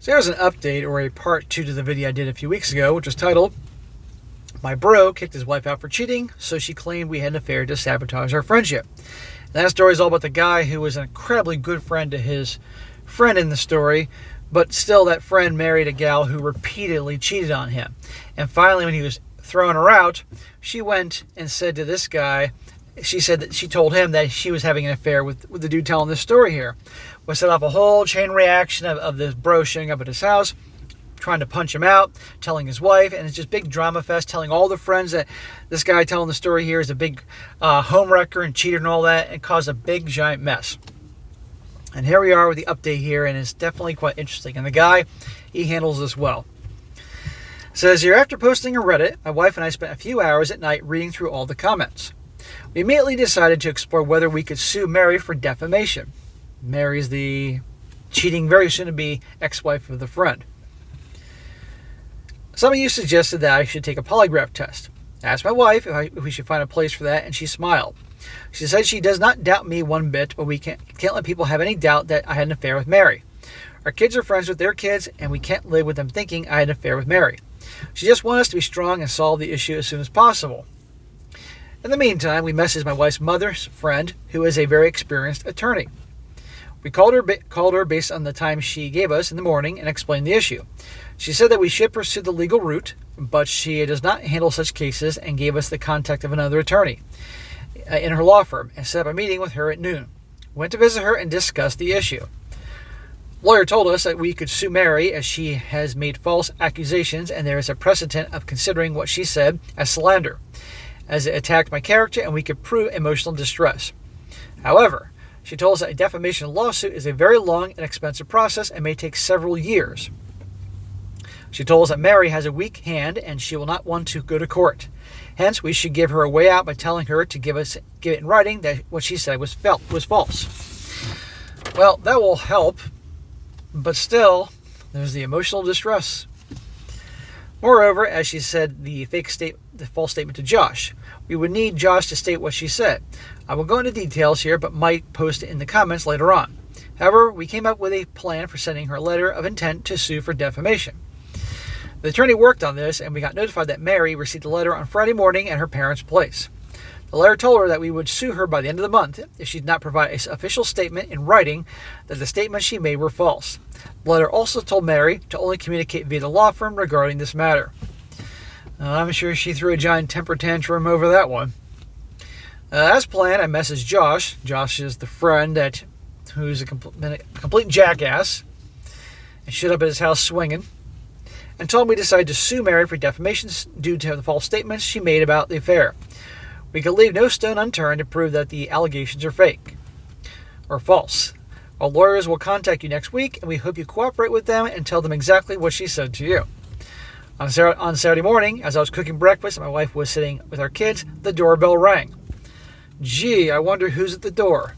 So here's an update, or a part 2 to the video I did a few weeks ago, which was titled, "My bro kicked his wife out for cheating, so she claimed we had an affair to sabotage our friendship." And that story is all about the guy who was an incredibly good friend to his friend in the story, but still that friend married a gal who repeatedly cheated on him. And finally, when he was throwing her out, she went and said to this guy, she said that she told him that she was having an affair with the dude telling this story here. We set up a whole chain reaction of this bro showing up at his house, trying to punch him out, telling his wife, and it's just big drama fest, telling all the friends that this guy telling the story here is a big homewrecker and cheater and all that, and caused a big giant mess. And here we are with the update here, and it's definitely quite interesting. And the guy, he handles this well. It says here, after posting on Reddit, my wife and I spent a few hours at night reading through all the comments. We immediately decided to explore whether we could sue Mary for defamation. Mary's the cheating, very soon-to-be ex-wife of the friend. Some of you suggested that I should take a polygraph test. I asked my wife if we should find a place for that, and she smiled. She said she does not doubt me one bit, but we can't let people have any doubt that I had an affair with Mary. Our kids are friends with their kids, and we can't live with them thinking I had an affair with Mary. She just wants us to be strong and solve the issue as soon as possible. In the meantime, we messaged my wife's mother's friend, who is a very experienced attorney. We called her based on the time she gave us in the morning and explained the issue. She said that we should pursue the legal route, but she does not handle such cases, and gave us the contact of another attorney in her law firm and set up a meeting with her at noon. Went to visit her and discussed the issue. Lawyer told us that we could sue Mary as she has made false accusations, and there is a precedent of considering what she said as slander, as it attacked my character, and we could prove emotional distress. However, she told us that a defamation lawsuit is a very long and expensive process and may take several years. She told us that Mary has a weak hand and she will not want to go to court. Hence, we should give her a way out by telling her to give it in writing that what she said was false. Well, that will help, but still, there's the emotional distress. Moreover, as she said the false statement to Josh, we would need Josh to state what she said. I will go into details here, but might post it in the comments later on. However, we came up with a plan for sending her a letter of intent to sue for defamation. The attorney worked on this, and we got notified that Mary received a letter on Friday morning at her parents' place. The letter told her that we would sue her by the end of the month if she did not provide an official statement in writing that the statements she made were false. The letter also told Mary to only communicate via the law firm regarding this matter. I'm sure she threw a giant temper tantrum over that one. As planned, I messaged Josh. Josh is the friend who's a complete jackass and showed up at his house swinging, and told me we decided to sue Mary for defamation due to the false statements she made about the affair. We could leave no stone unturned to prove that the allegations are fake or false. Our lawyers will contact you next week, and we hope you cooperate with them and tell them exactly what she said to you. On Saturday morning, as I was cooking breakfast and my wife was sitting with our kids, the doorbell rang. Gee, I wonder who's at the door.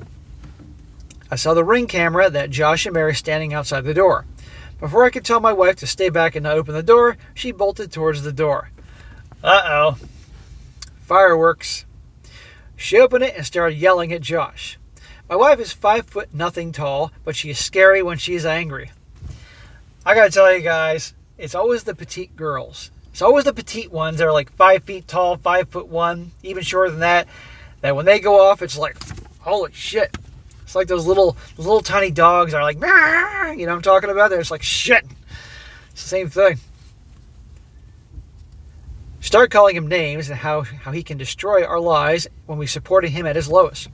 I saw the Ring camera that Josh and Mary standing outside the door. Before I could tell my wife to stay back and not open the door, she bolted towards the door. Uh-oh. Fireworks. She opened it and started yelling at Josh. My wife is 5'0" tall, but she is scary when she is angry. I gotta tell you guys, it's always the petite girls. It's always the petite ones that are like 5 feet tall, 5'1", even shorter than that when they go off, it's like, holy shit. It's like those little tiny dogs are like, Mah! You know what I'm talking about? They're just like, shit. It's the same thing. Start calling him names and how he can destroy our lives when we supported him at his lowest.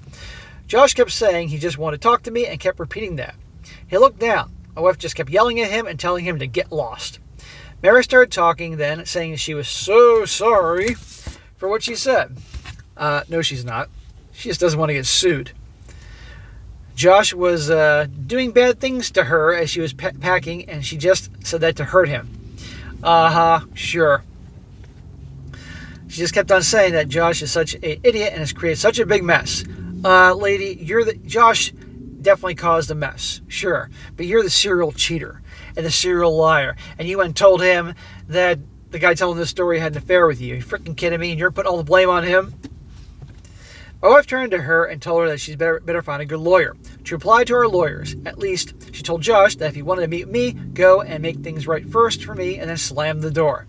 Josh kept saying he just wanted to talk to me and kept repeating that. He looked down. My wife just kept yelling at him and telling him to get lost. Mary started talking then, saying she was so sorry for what she said. No, she's not. She just doesn't want to get sued. Josh was doing bad things to her as she was packing, and she just said that to hurt him. Sure. She just kept on saying that Josh is such an idiot and has created such a big mess. Lady, Josh definitely caused a mess, sure, but you're the serial cheater and the serial liar, and you went and told him that the guy telling this story had an affair with you. Are you freaking kidding me? And you're putting all the blame on him? My wife turned to her and told her that she'd better find a good lawyer. She replied to our lawyers. At least, she told Josh that if he wanted to meet me, go and make things right first for me and then slam the door.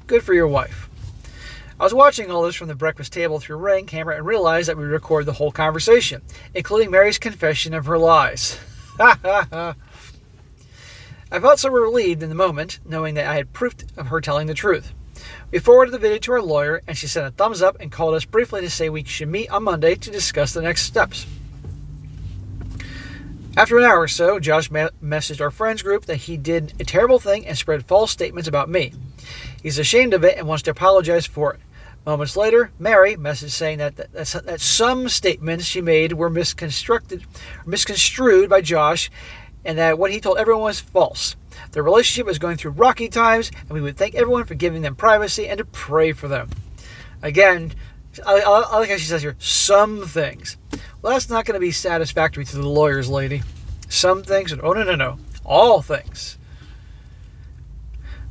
Good for your wife. I was watching all this from the breakfast table through Ring camera and realized that we recorded the whole conversation, including Mary's confession of her lies. Ha ha ha. I felt so relieved in the moment, knowing that I had proof of her telling the truth. We forwarded the video to our lawyer, and she sent a thumbs up and called us briefly to say we should meet on Monday to discuss the next steps. After an hour or so, Josh messaged our friends group that he did a terrible thing and spread false statements about me. He's ashamed of it and wants to apologize for it. Moments later, Mary messaged saying that some statements she made were misconstrued by Josh, and that what he told everyone was false. Their relationship was going through rocky times, and we would thank everyone for giving them privacy and to pray for them. Again, I like how she says here, some things. Well, that's not going to be satisfactory to the lawyers, lady. Some things, oh no, all things.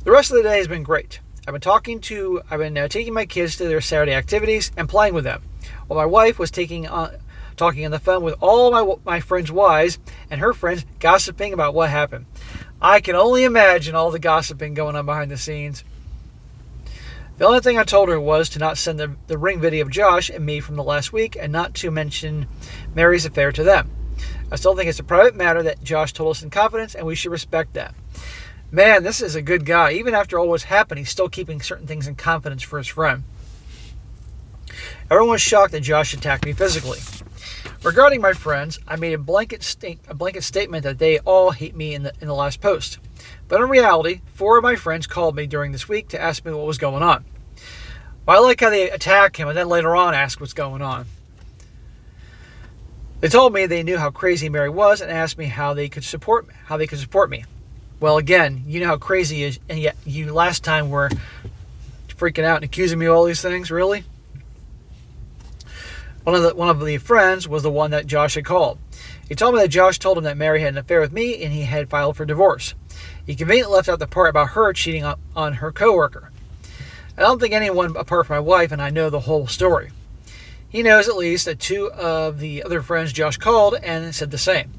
The rest of the day has been great. I've been taking my kids to their Saturday activities and playing with them, while my wife was talking on the phone with all my friends' wives and her friends gossiping about what happened. I can only imagine all the gossiping going on behind the scenes. The only thing I told her was to not send the Ring video of Josh and me from the last week and not to mention Mary's affair to them. I still think it's a private matter that Josh told us in confidence, and we should respect that. Man, this is a good guy. Even after all what's happened, he's still keeping certain things in confidence for his friend. Everyone was shocked that Josh attacked me physically. Regarding my friends, I made a blanket statement that they all hate me in the last post. But in reality, 4 of my friends called me during this week to ask me what was going on. Well, I like how they attack him and then later on ask what's going on. They told me they knew how crazy Mary was and asked me how they could support me. Well, again, you know how crazy he is, and yet you last time were freaking out and accusing me of all these things, really? One of the friends was the one that Josh had called. He told me that Josh told him that Mary had an affair with me and he had filed for divorce. He conveniently left out the part about her cheating on her coworker. I don't think anyone apart from my wife and I know the whole story. He knows at least that 2 of the other friends Josh called and said the same.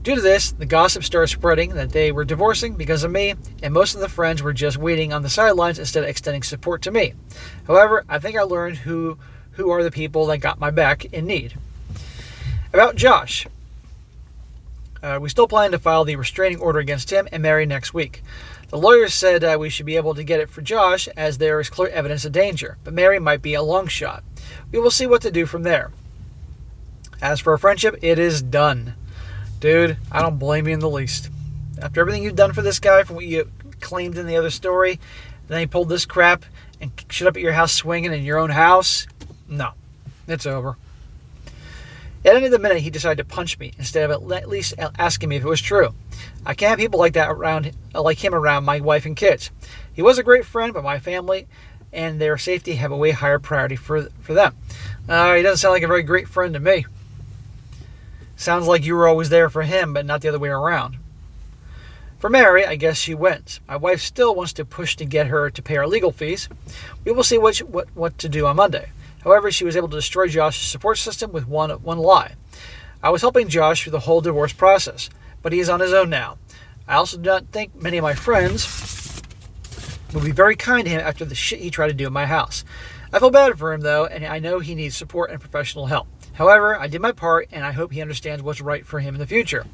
Due to this, the gossip started spreading that they were divorcing because of me, and most of the friends were just waiting on the sidelines instead of extending support to me. However, I think I learned who are the people that got my back in need. About Josh. We still plan to file the restraining order against him and Mary next week. The lawyers said we should be able to get it for Josh as there is clear evidence of danger, but Mary might be a long shot. We will see what to do from there. As for our friendship, it is done. Dude, I don't blame you in the least. After everything you've done for this guy, from what you claimed in the other story, then he pulled this crap and showed up at your house swinging in your own house, no, it's over. At the end of the minute, he decided to punch me instead of at least asking me if it was true. I can't have people like him around my wife and kids. He was a great friend, but my family and their safety have a way higher priority for them. He doesn't sound like a very great friend to me. Sounds like you were always there for him, but not the other way around. For Mary, I guess she wins. My wife still wants to push to get her to pay our legal fees. We will see what to do on Monday. However, she was able to destroy Josh's support system with one lie. I was helping Josh through the whole divorce process, but he is on his own now. I also do not think many of my friends will be very kind to him after the shit he tried to do in my house. I feel bad for him, though, and I know he needs support and professional help. However, I did my part, and I hope he understands what's right for him in the future.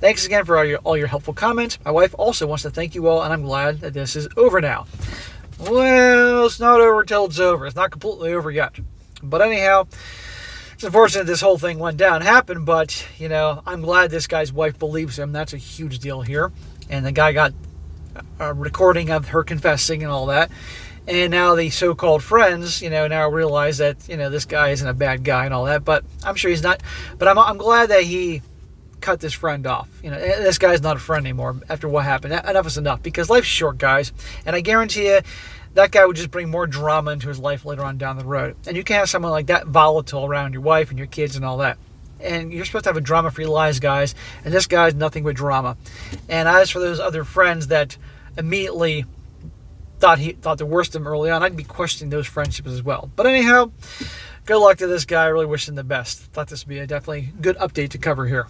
Thanks again for all your helpful comments. My wife also wants to thank you all, and I'm glad that this is over now. Well, it's not over till it's over. It's not completely over yet. But anyhow, it's unfortunate this whole thing happened, but, I'm glad this guy's wife believes him. That's a huge deal here. And the guy got a recording of her confessing and all that. And now the so-called friends, now realize that, this guy isn't a bad guy and all that. But I'm sure he's not. But I'm glad that he cut this friend off. This guy's not a friend anymore after what happened. Enough is enough, because life's short, guys. And I guarantee you, that guy would just bring more drama into his life later on down the road. And you can't have someone like that volatile around your wife and your kids and all that. And you're supposed to have a drama-free lives, guys. And this guy's nothing but drama. And as for those other friends that immediately thought the worst of him early on, I'd be questioning those friendships as well. But anyhow, Good luck to this guy. I really wish him the best. Thought this would be a definitely good update to cover here.